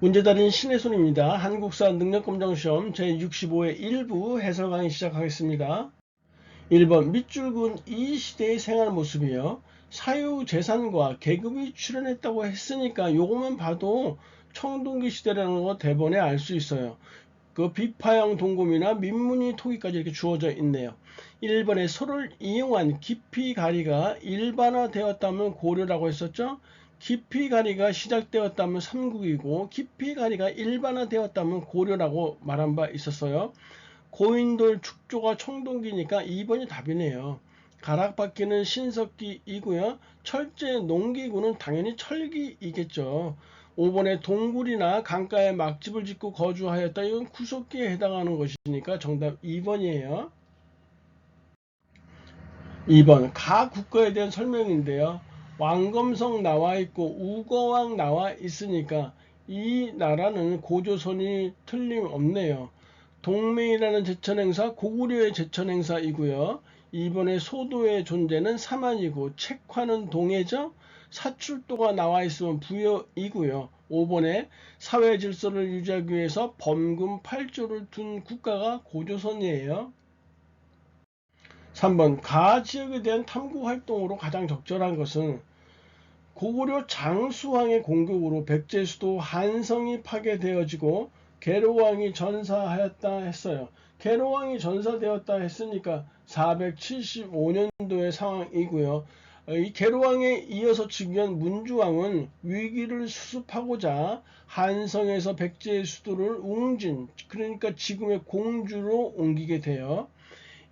문제달인 신의 손입니다. 한국사 능력검정시험 제65회 1부 해설 강의 시작하겠습니다. 1번 밑줄 이 시대의 생활 모습이요. 사유재산과 계급이 출현했다고 했으니까 요것만 봐도 청동기 시대라는 거 대번에 알 수 있어요. 그 비파형 동금이나 민무늬 토기까지 이렇게 주어져 있네요. 1번에 소를 이용한 깊이가리가 일반화되었다면 고려라고 했었죠. 깊이가리가 시작되었다면 삼국이고 깊이가리가 일반화되었다면 고려라고 말한 바 있었어요. 고인돌 축조가 청동기니까 2번이 답이네요. 가락바퀴는 신석기이고요. 철제 농기구는 당연히 철기이겠죠. 5번에 동굴이나 강가에 막집을 짓고 거주하였다. 이건 구석기에 해당하는 것이니까 정답 2번이에요. 2번 가 국가에 대한 설명인데요. 왕검성 나와 있고 우거왕 나와 있으니까 이 나라는 고조선이 틀림없네요. 동맹이라는 제천행사 고구려의 제천행사이고요. 2번에 소도의 존재는 사만이고 책화는 동해죠. 사출도가 나와 있으면 부여이고요. 5번에 사회 질서를 유지하기 위해서 범금 8조를 둔 국가가 고조선이에요. 3번 가 지역에 대한 탐구 활동으로 가장 적절한 것은 고구려 장수왕의 공격으로 백제수도 한성이 파괴되어지고 계로왕이 전사하였다 했어요. 계로왕이 전사되었다 했으니까 475년도의 상황이고요. 이 계로왕에 이어서 즉위한 문주왕은 위기를 수습하고자 한성에서 백제의 수도를 웅진, 그러니까 지금의 공주로 옮기게 돼요.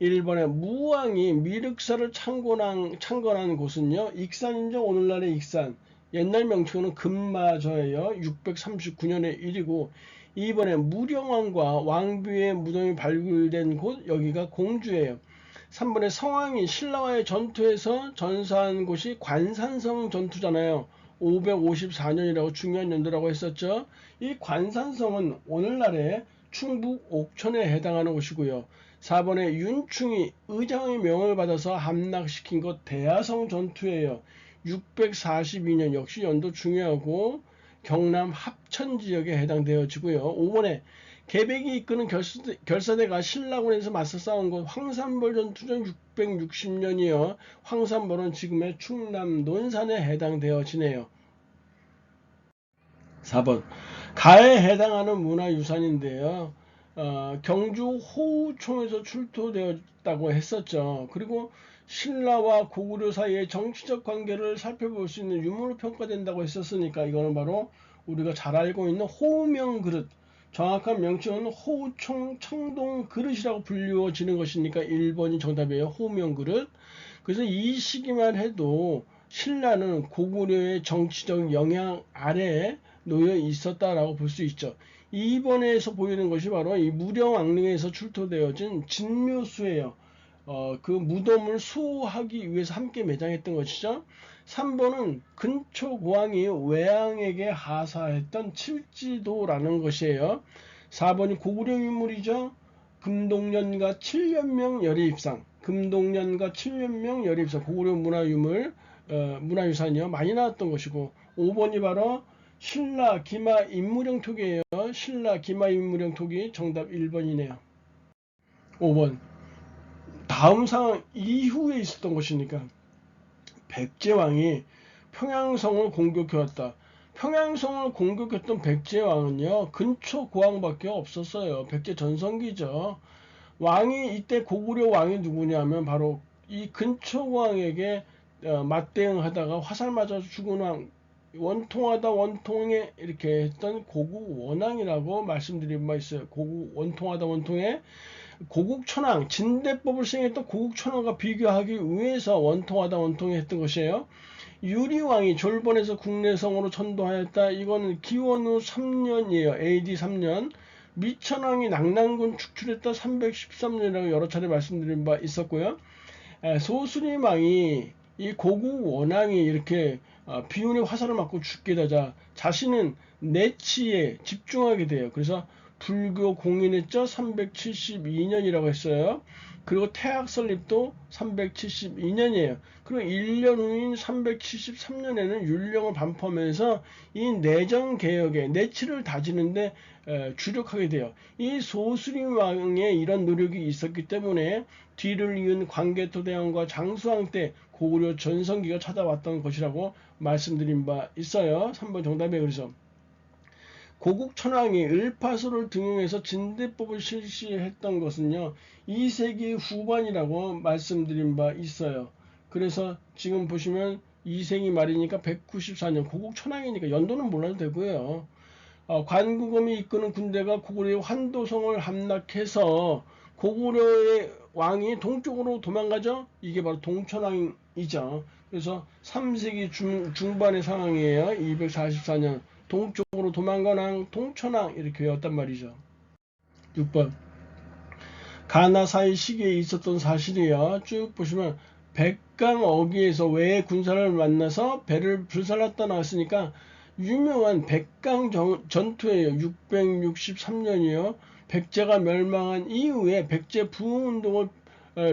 1번에 무왕이 미륵사를 창건한 곳은요. 익산인정 오늘날의 익산. 옛날 명칭은 금마저예요. 639년의 일이고 2번에 무령왕과 왕비의 무덤이 발굴된 곳 여기가 공주예요. 3번에 성왕이 신라와의 전투에서 전사한 곳이 관산성 전투잖아요. 554년이라고 중요한 연도라고 했었죠. 이 관산성은 오늘날의 충북 옥천에 해당하는 곳이고요. 4번에 윤충이 의장의 명을 받아서 함락시킨 것 대하성 전투예요. 642년 역시 연도 중요하고 경남 합천 지역에 해당되어지고요. 5번에 계백이 이끄는 결사대가 신라군에서 맞서 싸운 곳 황산벌 전투전 660년이요. 황산벌은 지금의 충남 논산에 해당되어지네요. 4번 가에 해당하는 문화유산인데요. 경주 호우총에서 출토되었다고 했었죠. 그리고 신라와 고구려 사이의 정치적 관계를 살펴볼 수 있는 유물로 평가된다고 했었으니까 이거는 바로 우리가 잘 알고 있는 호우명 그릇, 정확한 명칭은 호우총 청동 그릇이라고 불리워지는 것이니까 1번이 정답이에요. 호우명 그릇. 그래서 이 시기만 해도 신라는 고구려의 정치적 영향 아래에 놓여 있었다라고 볼 수 있죠. 2번에서 보이는 것이 바로 이 무령왕릉에서 출토되어진 진묘수예요. 그 무덤을 수호하기 위해서 함께 매장했던 것이죠. 3번은 근초 고왕이 외왕에게 하사했던 칠지도라는 것이에요. 4번이 고구려 유물이죠. 금동련과 7년명 열애입상. 금동련과 7년명 열애입상. 고구려 문화유물, 문화유산이요. 많이 나왔던 것이고 5번이 바로 신라 기마 인무령 토기예요. 신라 기마 인무령 토기 정답 1번이네요. 5번 다음 상황 이후에 있었던 것이니까 백제왕이 평양성을 공격해왔다. 평양성을 공격했던 백제왕은요. 근초 고왕밖에 없었어요. 백제 전성기죠. 왕이 이때 고구려 왕이 누구냐면 바로 이 근초 고왕에게 맞대응하다가 화살 맞아 죽은 왕 원통하다 원통에 이렇게 했던 고국 원왕이라고 말씀드린 바 있어요. 고국 원통하다 원통에 고국천왕 진대법을 시행했던 고국천왕과 비교하기 위해서 원통하다 원통에 했던 것이에요. 유리왕이 졸본에서 국내성으로 천도하였다. 이거는 기원 후 3년이에요. AD 3년. 미천왕이 낙랑군 축출했다. 313년이라고 여러 차례 말씀드린 바 있었고요. 소수림왕이 이 고국 원왕이 이렇게 비운의 화살을 맞고 죽게 되자 자신은 내치에 집중하게 돼요. 그래서 불교 공인했죠. 372년이라고 했어요. 그리고 태학 설립도 372년이에요. 그리고 1년 후인 373년에는 율령을 반포하면서 이 내정 개혁의 내치를 다지는데 주력하게 돼요. 이 소수림 왕의 이런 노력이 있었기 때문에 뒤를 이은 광개토대왕과 장수왕 때 고구려 전성기가 찾아왔던 것이라고 말씀드린 바 있어요. 3번 정답에. 그래서 고국 천황이 을파소를 등용해서 진대법을 실시했던 것은요 2세기 후반이라고 말씀드린 바 있어요. 그래서 지금 보시면 2세기 말이니까 194년 고국 천황이니까 연도는 몰라도 되고요. 관구검이 이끄는 군대가 고구려의 환도성을 함락해서 고구려의 왕이 동쪽으로 도망가죠. 이게 바로 동천왕이죠. 그래서 3세기 중반의 상황이에요. 244년 동쪽으로 도망간 왕 동천왕 이렇게 외웠단 말이죠. 6번 가나 사이 시기에 있었던 사실이요. 쭉 보시면 백강 어귀에서 외의 군사를 만나서 배를 불살랐다 나왔으니까 유명한 백강 전투예요. 663년이요. 백제가 멸망한 이후에 백제 부흥운동을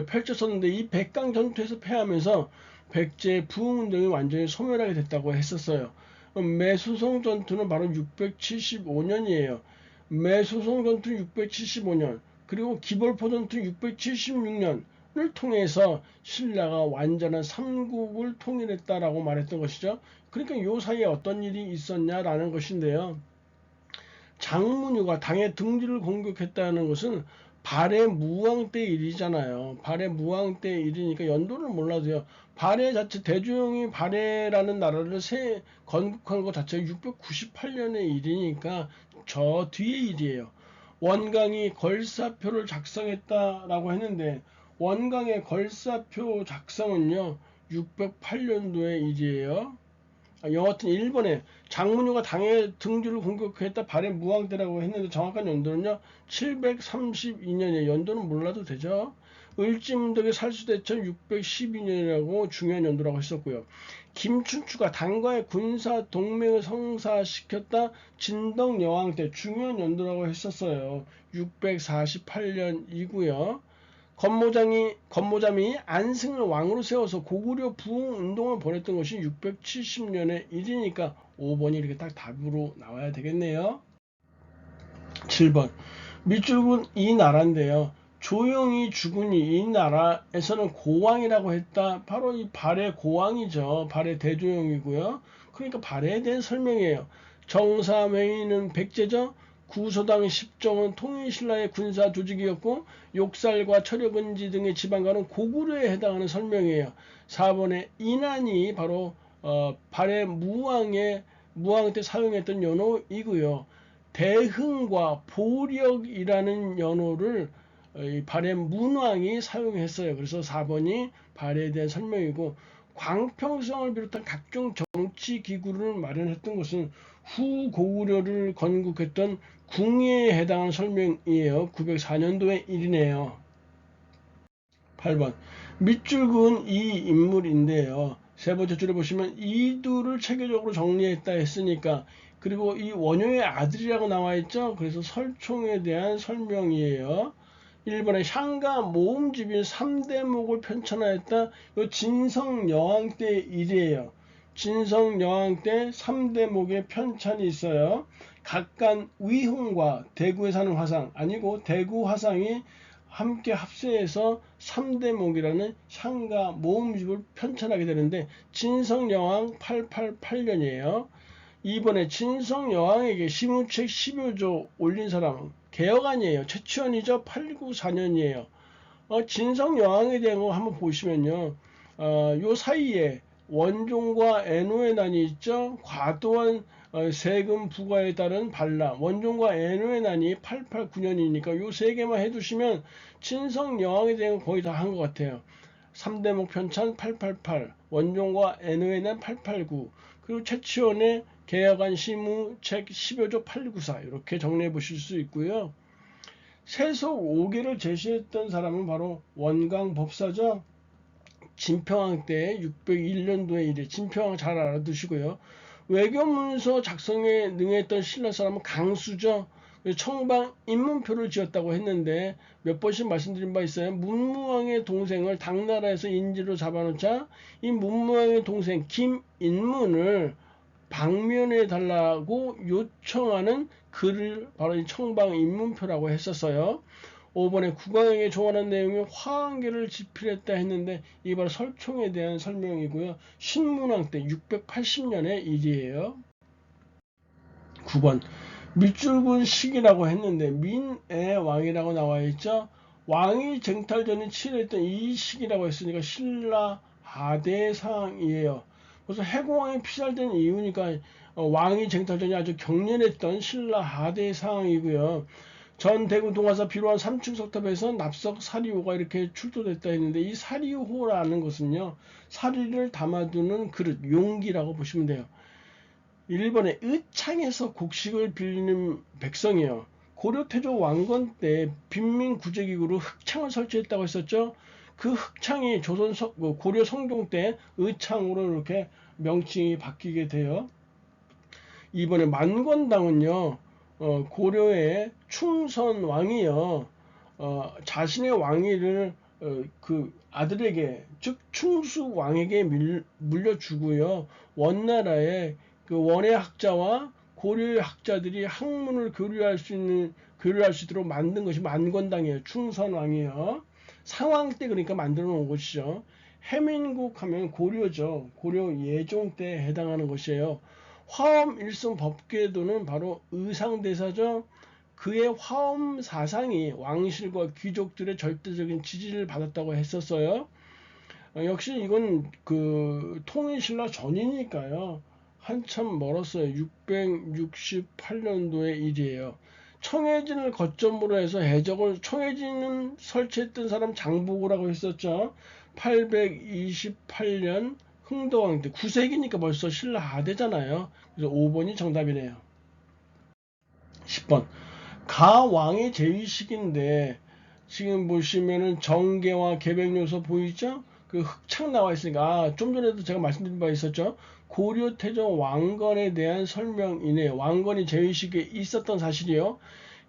펼쳤었는데 이 백강 전투에서 패하면서 백제 부흥운동이 완전히 소멸하게 됐다고 했었어요. 매수송 전투는 바로 675년이에요. 매수송 전투 675년 그리고 기벌포 전투 676년을 통해서 신라가 완전한 삼국을 통일했다라고 말했던 것이죠. 그러니까 요 사이에 어떤 일이 있었냐라는 것인데요. 장문유가 당의 등지를 공격했다는 것은 발해 무왕 때 일이잖아요. 발해 무왕 때 일이니까 연도를 몰라도요. 발해 자체 대조영이 발해라는 나라를 건국한 것 자체가 698년의 일이니까 저 뒤의 일이에요. 원강이 걸사표를 작성했다라고 했는데 원강의 걸사표 작성은요 608년도의 일이에요. 여하튼 일본에 장문유가 당의 등주를 공격했다 발해 무왕 때라고 했는데 정확한 연도는요 732년이에요. 연도는 몰라도 되죠. 을지문덕의 살수대천 612년이라고 중요한 연도라고 했었고요. 김춘추가 당과의 군사 동맹을 성사시켰다 진덕여왕 때 중요한 연도라고 했었어요. 648년이고요. 건모잠이 안승을 왕으로 세워서 고구려 부흥 운동을 벌였던 것이 670년의 일이니까 5번이 이렇게 딱 답으로 나와야 되겠네요. 7번 밑줄은 이 나라인데요. 조영이 죽으니 이 나라에서는 고왕이라고 했다. 바로 이 발해 고왕이죠. 발해 대조영이고요. 그러니까 발해에 대한 설명이에요. 정사맹인은 백제죠. 구소당 십정은 통일신라의 군사 조직이었고 욕살과 철여근지 등의 지방과는 고구려에 해당하는 설명이에요. 4번의 인안이 바로 발해 무왕 때 사용했던 연호이고요. 대흥과 보력이라는 연호를 발해 문왕이 사용했어요. 그래서 4번이 발해에 대한 설명이고 광평성을 비롯한 각종 정치 기구를 마련했던 것은 후 고구려를 건국했던 궁예에 해당하는 설명이에요. 904년도의 일이네요. 8번 밑줄 그은 이 인물인데요. 세 번째 줄에 보시면 이두를 체계적으로 정리했다 했으니까 그리고 이 원효의 아들이라고 나와 있죠. 그래서 설총에 대한 설명이에요. 1번에 향가 모음집인 3대목을 편찬하였다. 이 진성여왕 때 일이에요. 진성여왕 때 3대목의 편찬이 있어요. 각간 위흥과 대구에 사는 화상 아니고 대구 화상이 함께 합세해서 3대목이라는 향가 모음집을 편찬하게 되는데 진성여왕 888년이에요. 2번에 진성여왕에게 시무책 10여조 올린 사람 개혁안이에요. 최치원이죠. 894년이에요. 진성여왕에 대한 거 한번 보시면요. 요 사이에 원종과 애노의 난이 있죠. 과도한 세금 부과에 따른 반란. 원종과 애노의 난이 889년이니까 요 세 개만 해두시면 진성여왕에 대한 거 거의 다 한 것 같아요. 3대목 편찬 888, 원종과 애노의 난 889, 그리고 최치원의 개혁안 시무 책 10여조 894 이렇게 정리해 보실 수 있고요. 세속 5개를 제시했던 사람은 바로 원광법사죠. 진평왕 때 601년도에 일에 진평왕 잘 알아두시고요. 외교문서 작성에 능했던 신라 사람은 강수죠. 청방 입문표를 지었다고 했는데 몇 번씩 말씀드린 바 있어요. 문무왕의 동생을 당나라에서 인질로 잡아놓자 이 문무왕의 동생 김인문을 방면해 달라고 요청하는 글을 바로 이 청방 입문표라고 했었어요. 5번에 국왕에게 조언한 내용이 화환계를 집필했다 했는데 이 바로 설총에 대한 설명이고요. 신문왕 때 680년의 일이에요. 9번 밑줄근 시기라고 했는데 민의 왕이라고 나와 있죠. 왕이 쟁탈전이 치열했던 이 시기라고 했으니까 신라 하대 상황이에요. 그래서 해공왕이 피살된 이유니까 왕이 쟁탈전이 아주 격렬했던 신라 하대 상황이고요. 전 대구 동화사 비로한 3층 석탑에서 납석 사리호가 이렇게 출토됐다 했는데 이 사리호라는 것은요. 사리를 담아두는 그릇, 용기라고 보시면 돼요. 1번에 의창에서 곡식을 빌리는 백성이요. 고려 태조 왕건 때 빈민구제기구로 흑창을 설치했다고 했었죠. 그 흑창이 고려 성종 때 의창으로 이렇게 명칭이 바뀌게 돼요. 2번에 만권당은요. 고려의 충선 왕이요. 자신의 왕위를 그 아들에게 즉 충수 왕에게 물려주고요. 원나라에 그 원의 학자와 고려의 학자들이 학문을 교류할 수 있도록 만든 것이 만권당이에요. 충선왕이에요. 상왕 때 그러니까 만들어 놓은 것이죠. 해민국 하면 고려죠. 고려 예종 때 해당하는 것이에요. 화엄 일성 법궤도는 바로 의상대사죠. 그의 화엄 사상이 왕실과 귀족들의 절대적인 지지를 받았다고 했었어요. 역시 이건 그 통일신라 전이니까요. 한참 멀었어요. 668년도의 일이에요. 청해진을 거점으로 해서 해적을 청해진은 설치했던 사람 장보고라고 했었죠. 828년 흥도왕 때 9세기니까 벌써 신라 하대잖아요. 그래서 5번이 정답이네요. 10번 가왕의 제위식인데 지금 보시면은 정계와 계백요소 보이죠? 그 흑창 나와 있으니까 좀 전에도 제가 말씀드린 바 있었죠. 고려 태종 왕건에 대한 설명이네요. 왕건이 제위식에 있었던 사실이요.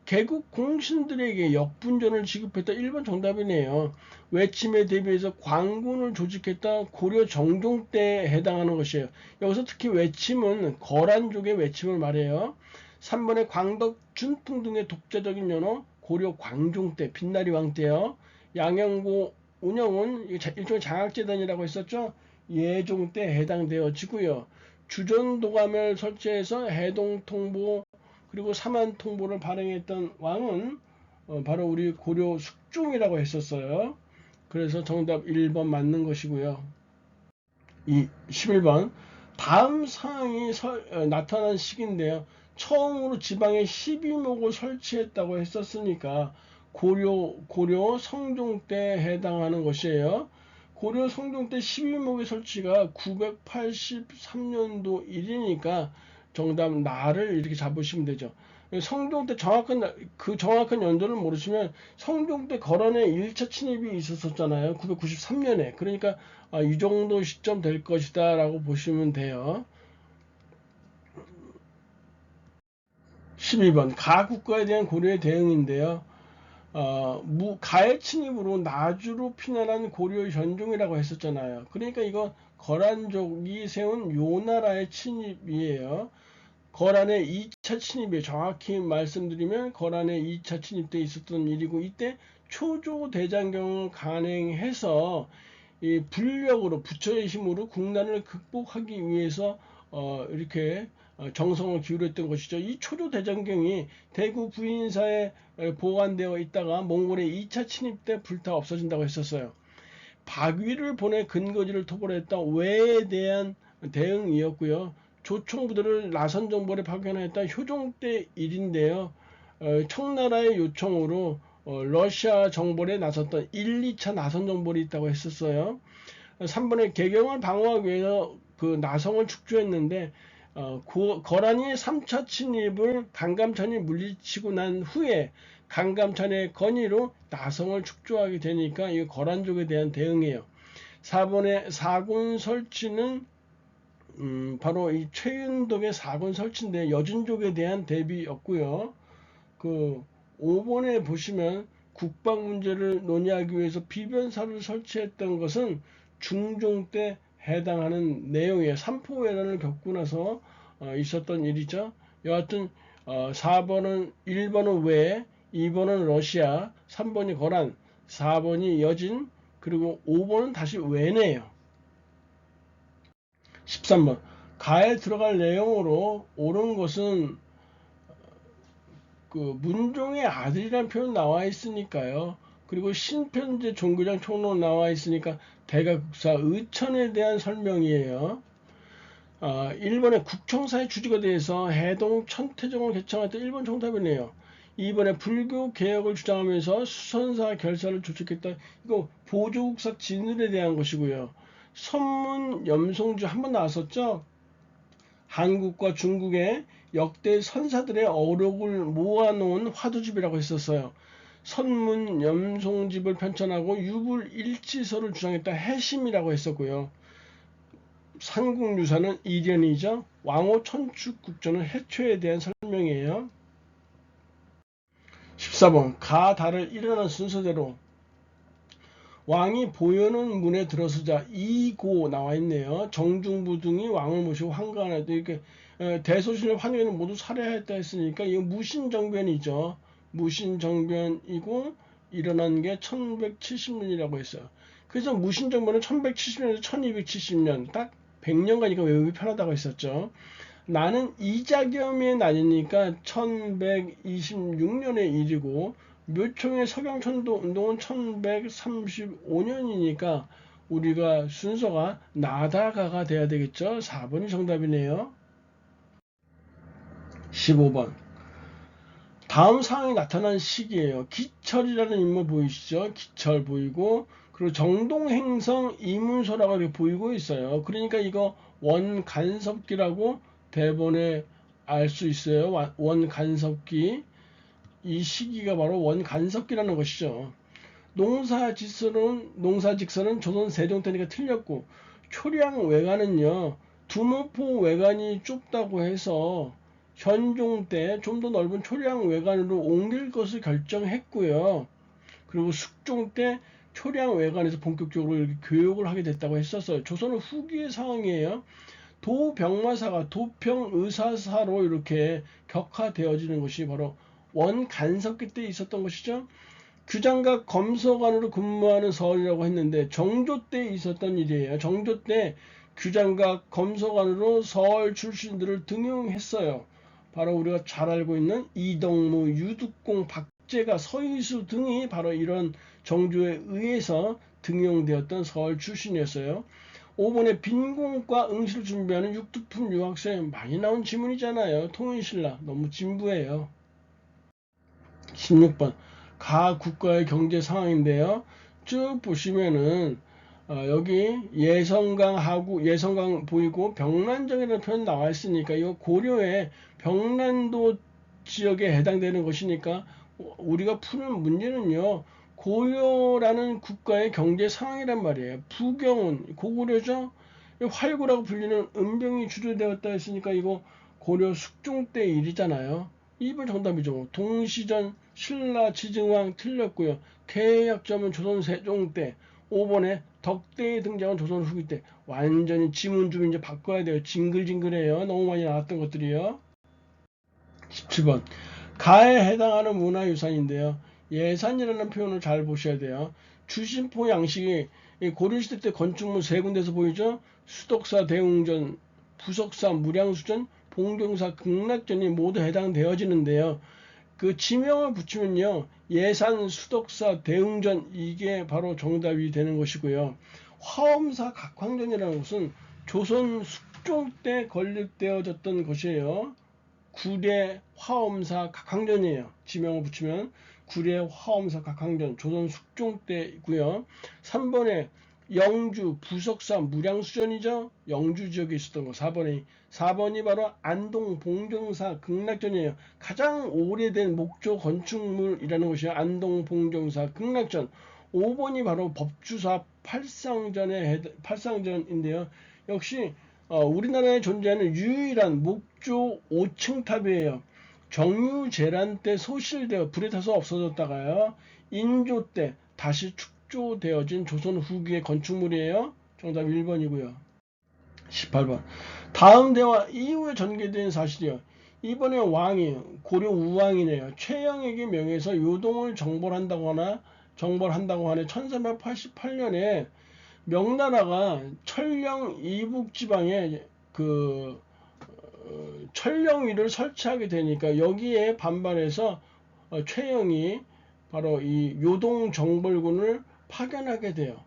개국 공신들에게 역분전을 지급했다. 1번 정답이네요. 외침에 대비해서 광군을 조직했다. 고려 정종 때에 해당하는 것이에요. 여기서 특히 외침은 거란족의 외침을 말해요. 3번에 광덕 준풍 등의 독자적인 연호 고려 광종 때 빛나리 왕 때요. 양영고 운영은 일종의 장학재단이라고 했었죠. 예종 때 해당되어지고요. 주전도감을 설치해서 해동통보 그리고 사만통보를 발행했던 왕은 바로 우리 고려 숙종이라고 했었어요. 그래서 정답 1번 맞는 것이고요. 11번 다음 상황이 나타난 시기인데요. 처음으로 지방에 12목을 설치했다고 했었으니까 고려 성종 때 해당하는 것이에요. 고려 성종 때 12목의 설치가 983년도 일이니까 정답 나를 이렇게 잡으시면 되죠. 성종 때 정확한 연도를 모르시면 성종 때 거란의 1차 침입이 있었잖아요. 993년에. 그러니까 이 정도 시점 될 것이다 라고 보시면 돼요. 12번 가국가에 대한 고려의 대응인데요. 가의 침입으로 나주로 피난한 고려 현종이라고 했었잖아요. 그러니까 이거 거란족이 세운 요나라의 침입이에요. 거란의 2차 침입에 정확히 말씀드리면 거란의 2차 침입 때 있었던 일이고 이때 초조대장경을 간행해서 이 불력으로 부처의 힘으로 국난을 극복하기 위해서 이렇게 정성을 기울였던 것이죠. 이 초조대장경이 대구 부인사에 보관되어 있다가 몽골의 2차 침입 때 불타 없어진다고 했었어요. 박위를 보내 근거지를 토벌했던 외에 대한 대응이었고요. 조총부대를 나선정벌에 파견했던 효종 때 일인데요. 청나라의 요청으로 러시아 정벌에 나섰던 1, 2차 나선정벌이 있다고 했었어요. 3번에 개경을 방어하기 위해서 그 나성을 축조했는데 거란이 3차 침입을 강감찬이 물리치고 난 후에 강감찬의 건의로 나성을 축조하게 되니까 이 거란족에 대한 대응이에요. 4번의 사군 설치는 바로 이 최윤덕의 사군 설치인데 여진족에 대한 대비였고요. 그 5번에 보시면 국방 문제를 논의하기 위해서 비변사를 설치했던 것은 중종 때 해당하는 내용이에요. 삼포회란을 겪고 나서 있었던 일이죠. 여하튼 4번은 1번은 외, 2번은 러시아, 3번이 거란, 4번이 여진, 그리고 5번은 다시 외네요. 13번 가에 들어갈 내용으로 옳은 것은 그 문종의 아들이라는 표현 나와 있으니까요. 그리고 신편제 종교장 총론 나와 있으니까 대가국사 의천에 대한 설명이에요. 1번에 국청사의 주지가 대해서 해동 천태종을 개청했던 1번 정답이네요. 2번에 불교 개혁을 주장하면서 수선사 결사를 조직했다. 이거 보조국사 진을에 대한 것이고요. 선문 염송주 한번 나왔었죠. 한국과 중국의 역대 선사들의 어록을 모아놓은 화두집이라고 했었어요. 선문 염송집을 편찬하고 유불일치서를 주장했다. 해심이라고 했었고요. 삼국유사는 이련이죠. 왕호 천축국전은 해초에 대한 설명이에요. 14번 가달을 일어나는 순서대로 왕이 보여는 문에 들어서자 이고 나와 있네요. 정중부등이 왕을 모시고 환관하되 이렇게 대소신을 환경에는 모두 살해했다 했으니까 이거 무신정변이죠. 무신정변이고 일어난 게 1170년이라고 했어요. 그래서 무신정변은 1170년에서 1270년 딱 100년가니까 외우기 편하다고 했었죠. 나는 이자겸의 날이니까 1126년의 일이고 묘총의 서경천도 운동은 1135년이니까 우리가 순서가 나다가가 돼야 되겠죠. 4번이 정답이네요. 15번 다음 상황이 나타난 시기예요. 기철이라는 인물 보이시죠? 기철 보이고 그리고 정동행성 이문소라고 이렇게 보이고 있어요. 그러니까 이거 원간섭기라고 대본에 알 수 있어요. 원간섭기. 이 시기가 바로 원간섭기라는 것이죠. 농사직선은 조선 세종 때니까 틀렸고 초량 외관은요. 두모포 외관이 좁다고 해서 현종 때 좀 더 넓은 초량 외관으로 옮길 것을 결정했고요. 그리고 숙종 때 초량 외관에서 본격적으로 이렇게 교육을 하게 됐다고 했었어요. 조선은 후기의 상황이에요. 도병마사가 도평의사사로 이렇게 격화되어지는 것이 바로 원간섭기 때 있었던 것이죠. 규장각 검서관으로 근무하는 서울이라고 했는데 정조 때 있었던 일이에요. 정조 때 규장각 검서관으로 서울 출신들을 등용했어요. 바로 우리가 잘 알고 있는 이덕무, 유득공, 박제가, 서희수 등이 바로 이런 정조에 의해서 등용되었던 서울 출신이었어요. 5번에 빈공과 응시를 준비하는 육두품 유학생 많이 나온 지문이잖아요. 통일신라 너무 진부해요. 16번 가 국가의 경제 상황인데요. 쭉 보시면은 여기 예성강 보이고 병란정이라는 표현 나와 있으니까 이거 고려의 병란도 지역에 해당되는 것이니까 우리가 푸는 문제는요. 고려라는 국가의 경제 상황이란 말이에요. 부경은 고구려죠. 활구라고 불리는 은병이 주도되었다 했으니까 이거 고려 숙종 때 일이잖아요. 2번 정답이죠. 동시전 신라 지증왕 틀렸고요. 개혁점은 조선 세종 때. 5번에 덕대에 등장한 조선 후기 때. 완전히 지문 좀 이제 바꿔야 돼요. 징글징글해요. 너무 많이 나왔던 것들이요. 17번 가에 해당하는 문화유산인데요. 예산이라는 표현을 잘 보셔야 돼요. 주심포 양식이 고려시대 때 건축물 세 군데서 보이죠. 수덕사 대웅전, 부석사 무량수전, 봉경사 극락전이 모두 해당되어지는데요. 그 지명을 붙이면요. 예산, 수덕사, 대웅전 이게 바로 정답이 되는 것이고요. 화엄사 각황전이라는 것은 조선 숙종 때 건립되어졌던 것이에요. 구례 화엄사 각황전이에요. 지명을 붙이면 구례 화엄사 각황전 조선 숙종 때이고요. 3번에 영주 부석사 무량수전이죠. 영주 지역에 있었던 거. 4번이 바로 안동 봉정사 극락전이에요. 가장 오래된 목조 건축물이라는 것이 안동 봉정사 극락전. 5번이 바로 법주사 팔상전인데요. 역시 우리나라에 존재하는 유일한 목조 5층탑이에요. 정유재란 때 소실되어 불에 타서 없어졌다가요. 인조 때 다시 축조되어진 조선 후기의 건축물이에요. 정답 1번이고요. 18번. 다음 대화 이후에 전개된 사실이요. 이번에 왕이 고려 우왕이네요. 최영에게 명해서 요동을 정벌한다고 하네. 1388년에 명나라가 철령 이북 지방에 그 철령위를 설치하게 되니까 여기에 반발해서 최영이 바로 이 요동정벌군을 파견하게 돼요.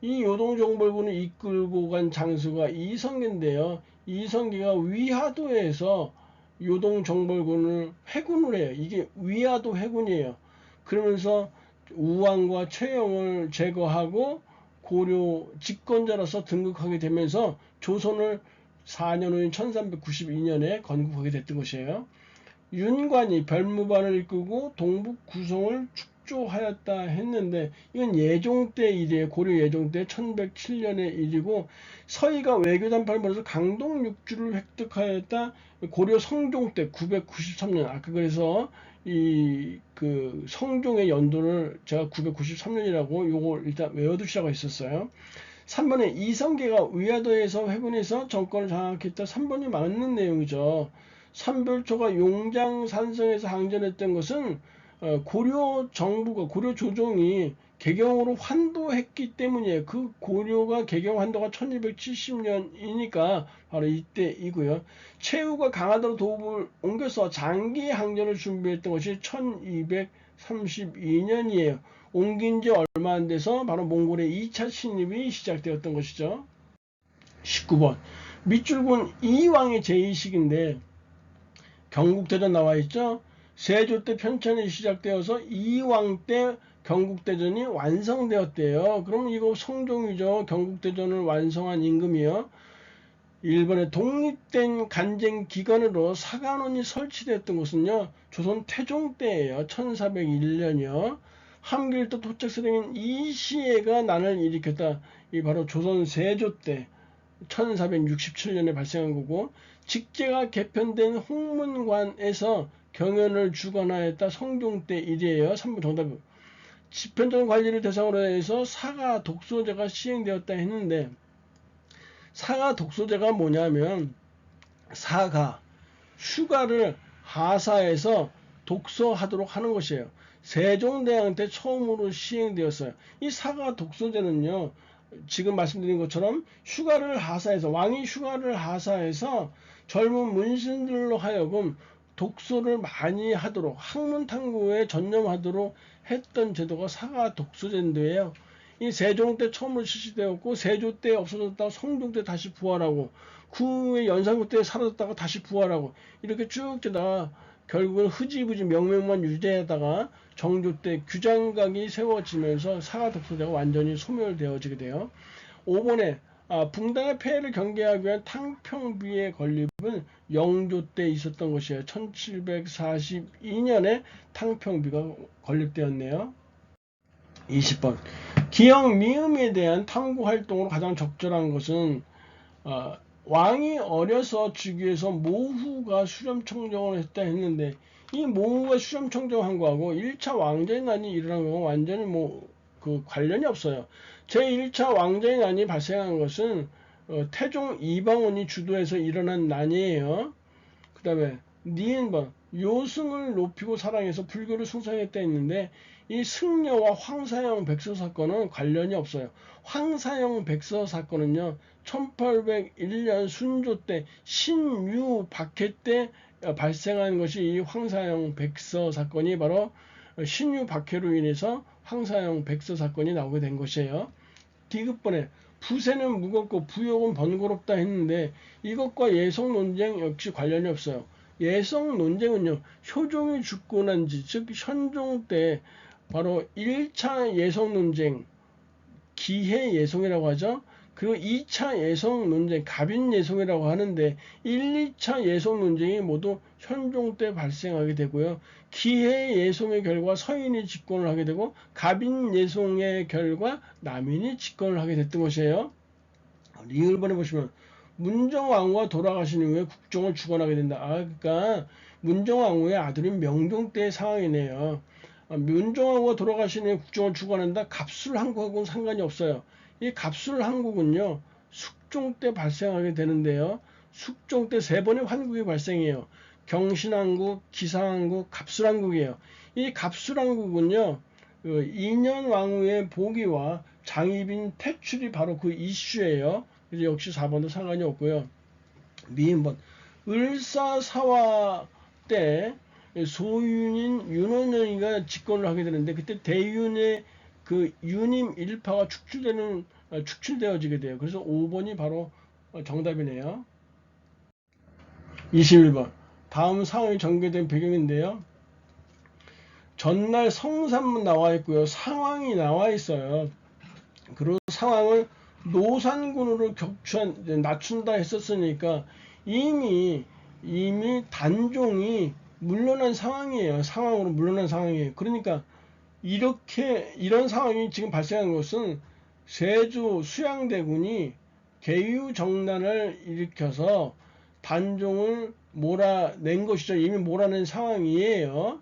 이 요동정벌군을 이끌고 간 장수가 이성계인데요. 이성계가 위화도에서 요동정벌군을 회군을 해요. 이게 위화도 회군이에요. 그러면서 우왕과 최영을 제거하고 고려 집권자로서 등극하게 되면서 조선을 4년 후인 1392년에 건국하게 됐던 것이에요. 윤관이 별무반을 이끌고 동북 구성을 축조하였다 했는데 이건 예종 때 일이에요. 고려 예종 때 1107년의 일이고 서희가 외교단파를 벌여서 강동 육주를 획득하였다. 고려 성종 때 993년 아까 그래서 이 그 성종의 연도를 제가 993년이라고 요걸 일단 외워두시라고 했었어요. 3번에 이성계가 위화도에서 회군해서 정권을 장악했다. 3번이 맞는 내용이죠. 삼별초가 용장산성에서 항전했던 것은 고려 정부가 고려 조정이 개경으로 환도했기 때문이에요. 그 고려가 개경 환도가 1270년이니까 바로 이때이고요. 최후가 강화도로 도읍을 옮겨서 장기 항전을 준비했던 것이 1232년이에요. 옮긴 지 얼마 안 돼서 바로 몽골의 2차 침입이 시작되었던 것이죠. 19번 밑줄은 이왕의 제2식인데 경국대전 나와 있죠. 세조 때 편찬이 시작되어서 이왕 때 경국대전이 완성되었대요. 그럼 이거 성종이죠. 경국대전을 완성한 임금이요. 1번에 독립된 간쟁 기관으로 사관원이 설치되었던 것은요. 조선 태종 때예요. 1401년이요. 함길도 토착서령인 이시애가 난을 일으켰다. 이 바로 조선 세조 때 1467년에 발생한 거고 직제가 개편된 홍문관에서 경연을 주관하였다. 성종 때 일이에요. 3번 정답. 집현전 관리를 대상으로 해서 사가 독소제가 시행되었다 했는데 사가 독소제가 뭐냐면 사가 휴가를 하사해서 독서하도록 하는 것이에요. 세종대왕 때 처음으로 시행되었어요. 이 사가 독서제는요. 지금 말씀드린 것처럼 휴가를 하사해서 왕이 휴가를 하사해서 젊은 문신들로 하여금 독서를 많이 하도록 학문 탐구에 전념하도록 했던 제도가 사가 독서제인데요. 이 세종 때 처음으로 실시되었고 세조 때 없어졌다가 성종 때 다시 부활하고 그 후에 연산군 때 사라졌다가 다시 부활하고 이렇게 쭉 되다가 결국은 흐지부지 명명만 유지하다가 정조 때 규장각이 세워지면서 사가 독서제가 완전히 소멸되어지게 돼요. 5번에 붕당의 폐해를 경계하기 위한 탕평비의 건립은 영조 때 있었던 것이에요. 1742년에 탕평비가 건립되었네요. 20번 기역 미음에 대한 탐구 활동으로 가장 적절한 것은 왕이 어려서 즉위해서 모후가 수렴청정을 했다 했는데 이 모후가 수렴청정한 거하고 1차 왕제의 난이 일어난 거하고 완전히 그 관련이 없어요. 제1차 왕제의 난이 발생한 것은 태종 이방원이 주도해서 일어난 난이에요. 그 다음에 니은번 요승을 높이고 사랑해서 불교를 숭상했다 했는데 이 승려와 황사영 백서 사건은 관련이 없어요. 황사영 백서 사건은요 1801년 순조 때 신유 박해 때 발생한 것이 이 황사영 백서 사건이 바로 신유 박해로 인해서 황사영 백서 사건이 나오게 된 것이에요. 디귿번에 부세는 무겁고 부욕은 번거롭다 했는데 이것과 예성 논쟁 역시 관련이 없어요. 예성 논쟁은요 효종이 죽고 난 지 즉 현종 때 바로 1차 예성 논쟁 기해 예성이라고 하죠. 그리고 2차 예성 논쟁 갑인 예성이라고 하는데 1, 2차 예성 논쟁이 모두 현종 때 발생하게 되고요. 기해 예성의 결과 서인이 집권을 하게 되고 갑인 예성의 결과 남인이 집권을 하게 됐던 것이에요. 리을번에 보시면 문정왕후가 돌아가신 이후에 국정을 주관하게 된다. 그러니까 문정왕후의 아들인 명종 때의 상황이네요. 문정왕후가 돌아가신 후에 국정을 주관한다. 갑술한국하고는 상관이 없어요. 이 갑술한국은요, 숙종 때 발생하게 되는데요. 숙종 때 세 번의 환국이 발생해요. 경신왕국, 기사왕국, 갑술왕국이에요. 이 갑술왕국은요, 그 인현왕후의 복위와 장희빈 퇴출이 바로 그 이슈예요. 그래서 역시 4번도 상관이 없고요. 미인번 을사사화 때 소윤인 윤원영이가 집권을 하게 되는데, 그때 대윤의 그 윤임 일파가 축출되어지게 돼요. 그래서 5번이 바로 정답이네요. 21번 다음 상황이 전개된 배경인데요. 전날 성산문 나와 있고요. 상황이 나와 있어요. 그리고 상황을 노산군으로 낮춘다 했었으니까 이미 단종이 물러난 상황이에요. 상황으로 물러난 상황이에요. 그러니까 이런 상황이 지금 발생한 것은 세조 수양대군이 계유정난을 일으켜서 단종을 몰아낸 것이죠. 이미 몰아낸 상황이에요.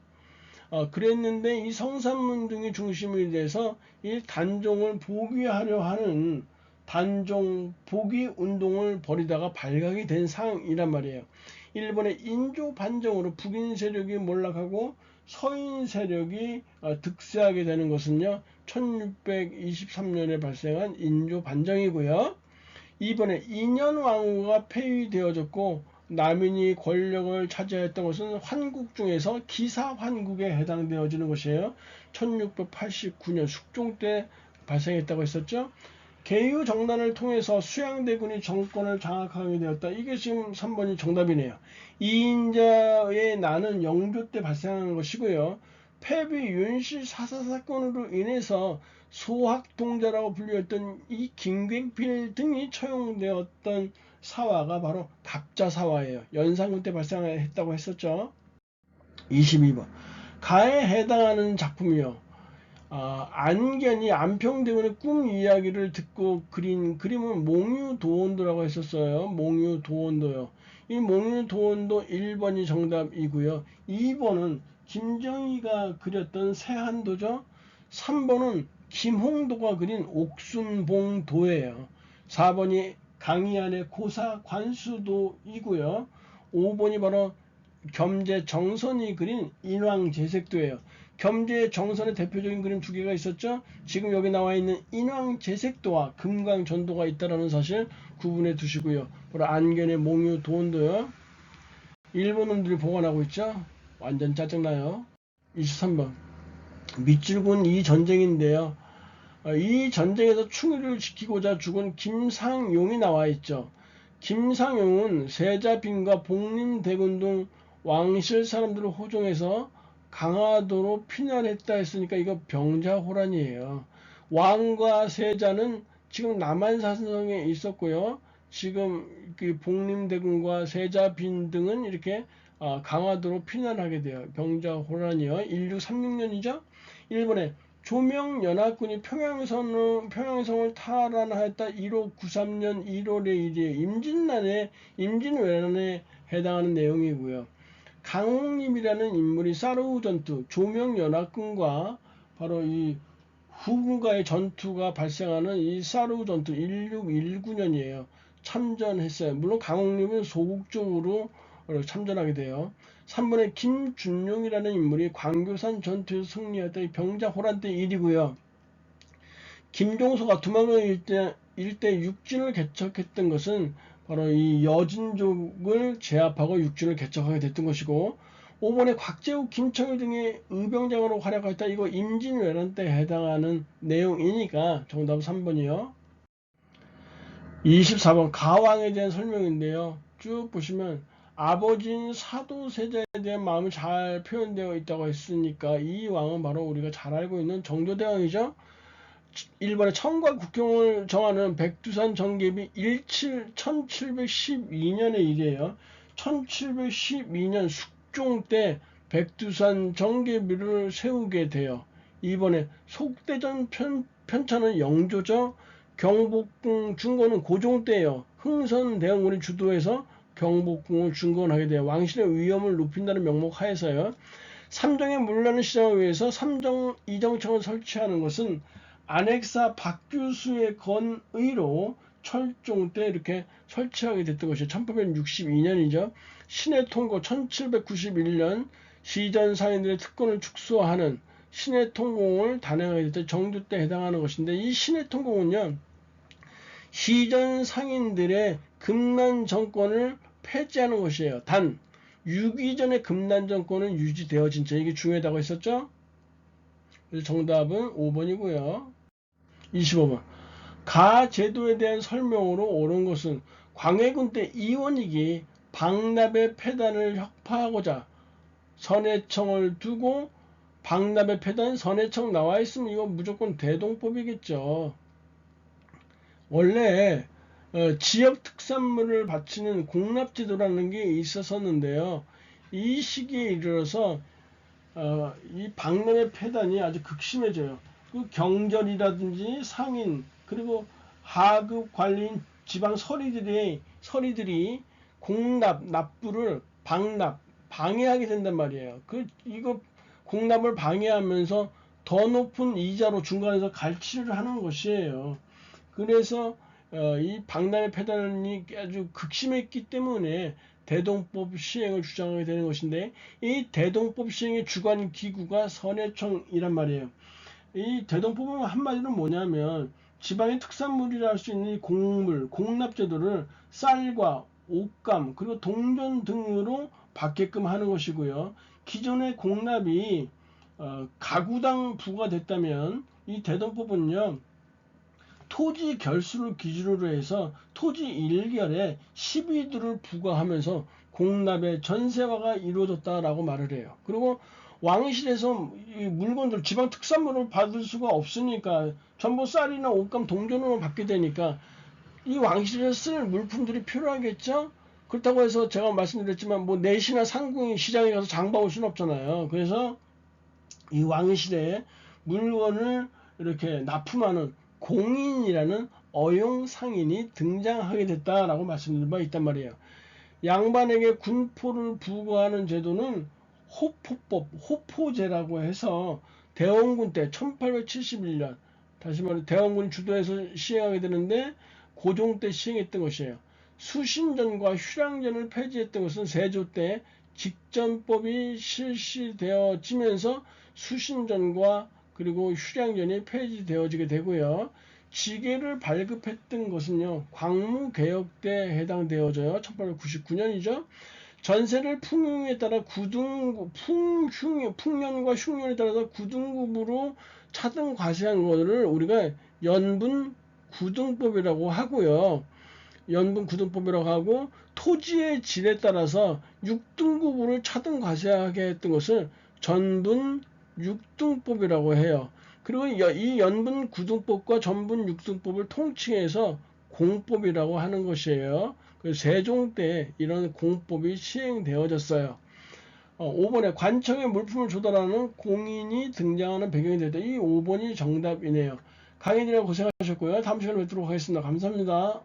그랬는데 이 성산문 등이 중심이 돼서 이 단종을 복위하려 하는 단종 복위 운동을 벌이다가 발각이 된 상황이란 말이에요. 일본의 인조 반정으로 북인 세력이 몰락하고 서인 세력이 득세하게 되는 것은요, 1623년에 발생한 인조 반정이고요. 이번에 인현왕후가 폐위되어졌고 남인이 권력을 차지했던 것은 환국 중에서 기사환국에 해당되어지는 것이에요. 1689년 숙종 때 발생했다고 했었죠. 계유정난을 통해서 수양대군이 정권을 장악하게 되었다. 이게 지금 3번이 정답이네요. 이인자의 난은 영조 때 발생한 것이고요. 패비 윤씨 사사건으로 인해서 소학동자라고 불렸던 이 김갱필 등이 처형되었던 사화가 바로 갑자사화예요. 연산군 때 발생했다고 했었죠. 22번 가에 해당하는 작품이요. 안견이 안평대군의 꿈 이야기를 듣고 그린 그림은 몽유도원도라고 했었어요. 몽유도원도요. 이 몽유도원도 1번이 정답이고요. 2번은 김정희가 그렸던 세한도죠. 3번은 김홍도가 그린 옥순봉도예요. 4번이 강희안의 고사관수도이고요. 5번이 바로 겸재정선이 그린 인왕제색도예요. 겸재정선의 대표적인 그림 두 개가 있었죠. 지금 여기 나와 있는 인왕제색도와 금강전도가 있다는 사실 구분해 두시고요. 바로 안견의 몽유도원도요. 일본 놈들이 보관하고 있죠. 완전 짜증나요. 23번 밑줄군 이 전쟁인데요. 이 전쟁에서 충의를 지키고자 죽은 김상용이 나와 있죠. 김상용은 세자빈과 복림대군 등 왕실 사람들을 호종해서 강화도로 피난했다 했으니까 이거 병자호란이에요. 왕과 세자는 지금 남한산성에 있었고요. 지금 그 복림대군과 세자빈 등은 이렇게 강화도로 피난하게 돼요. 병자호란이요. 1636년이죠. 일본에 조명연합군이 평양성을 탈환하였다. 1593년 1월의 일이에요. 임진왜란에 해당하는 내용이고요. 강홍림이라는 인물이 사르우 전투, 조명연합군과 바로 이 후군과의 전투가 발생하는 이 사르우 전투 1619년이에요. 참전했어요. 물론 강홍림은 소극적으로 참전하게 돼요. 3번에 김준용이라는 인물이 광교산 전투에서 승리했던 병자호란 때 일이고요. 김종서가 두만강 일대 육진을 개척했던 것은 바로 이 여진족을 제압하고 육진을 개척하게 됐던 것이고, 5번에 곽재우, 김청일 등의 의병장으로 활약했다. 이거 임진왜란 때 해당하는 내용이니까 정답은 3번이요. 24번 가왕에 대한 설명인데요. 쭉 보시면 아버지인 사도세자에 대한 마음이 잘 표현되어 있다고 했으니까 이 왕은 바로 우리가 잘 알고 있는 정조대왕이죠. 1번에 청과 국경을 정하는 백두산 정계비 1712년의 일이에요. 1712년 숙종 때 백두산 정계비를 세우게 돼요. 2번에 속대전 편차는 영조죠. 경복궁 중거는 고종 때예요. 흥선대원군이 주도해서 경복궁을 중건하게 돼요. 왕실의 위엄을 높인다는 명목 하에서요. 삼정의 물란한 시장을 위해서 삼정 이정청을 설치하는 것은 안핵사 박규수의 건의로 철종 때 이렇게 설치하게 됐던 것이 1862년이죠. 신해 통고 1791년 시전 상인들의 특권을 축소하는 신해 통공을 단행하게 됐던 정두 때 해당하는 것인데, 이 신해 통공은요, 시전 상인들의 금난 정권을 폐지하는 것이에요. 단 유기전의 금난 정권은 유지되어진 채, 이게 중요하다고 했었죠. 그래서 정답은 5번이고요. 25번. 가 제도에 대한 설명으로 옳은 것은 광해군 때 이원익이 박납의 폐단을 혁파하고자 선해청을 두고, 박납의 폐단 선해청 나와 있으면 이거 무조건 대동법이겠죠. 원래 지역 특산물을 바치는 공납제도라는 게 있었었는데요. 이 시기에 이르러서 이 박람회 폐단이 아주 극심해져요. 그 경절이라든지 상인, 그리고 하급 관리인 지방 서리들이 공납, 납부를 방해하게 된단 말이에요. 이거 공납을 방해하면서 더 높은 이자로 중간에서 갈취를 하는 것이에요. 그래서 이 박람회 폐단이 아주 극심했기 때문에 대동법 시행을 주장하게 되는 것인데, 이 대동법 시행의 주관 기구가 선해청이란 말이에요. 이 대동법은 한마디로 뭐냐면 지방의 특산물이라 할 수 있는 이 공물, 공납제도를 쌀과 옷감 그리고 동전 등으로 받게끔 하는 것이고요. 기존의 공납이 가구당 부과됐다면 이 대동법은요, 토지 결수를 기준으로 해서 토지 일결에 12두를 부과하면서 공납의 전세화가 이루어졌다라고 말을 해요. 그리고 왕실에서 이 물건들, 지방 특산물을 받을 수가 없으니까 전부 쌀이나 옷감 동전으로 받게 되니까 이 왕실에서 쓸 물품들이 필요하겠죠. 그렇다고 해서 제가 말씀드렸지만 뭐 내시나 상궁이 시장에 가서 장 봐올 수는 없잖아요. 그래서 이 왕실에 물건을 이렇게 납품하는 공인이라는 어용 상인이 등장하게 됐다라고 말씀드린 바 있단 말이에요. 양반에게 군포를 부과하는 제도는 호포법, 호포제라고 해서 대원군 때 1871년, 다시 말해 대원군이 주도해서 시행하게 되는데 고종 때 시행했던 것이에요. 수신전과 휴량전을 폐지했던 것은 세조 때 직전법이 실시되어지면서 수신전과 그리고 휴량전이 폐지되어지게 되고요. 지게를 발급했던 것은요, 광무개혁 때 해당되어져요. 1899년이죠. 전세를 풍년에 따라 풍년과 흉년에 따라서 구등급으로 차등 과세한 것을 우리가 연분 구등법이라고 하고요. 연분 구등법이라고 하고, 토지의 질에 따라서 6등급으로 차등 과세하게 했던 것을 전분 6등법이라고 해요. 그리고 이 연분 구등법과 전분 6등법을 통칭해서 공법이라고 하는 것이에요. 세종 때 이런 공법이 시행되어졌어요. 5번에 관청에 물품을 조달하는 공인이 등장하는 배경이 되다. 이 5번이 정답이네요. 강의들이 고생하셨고요. 다음 시간에 뵙도록 하겠습니다. 감사합니다.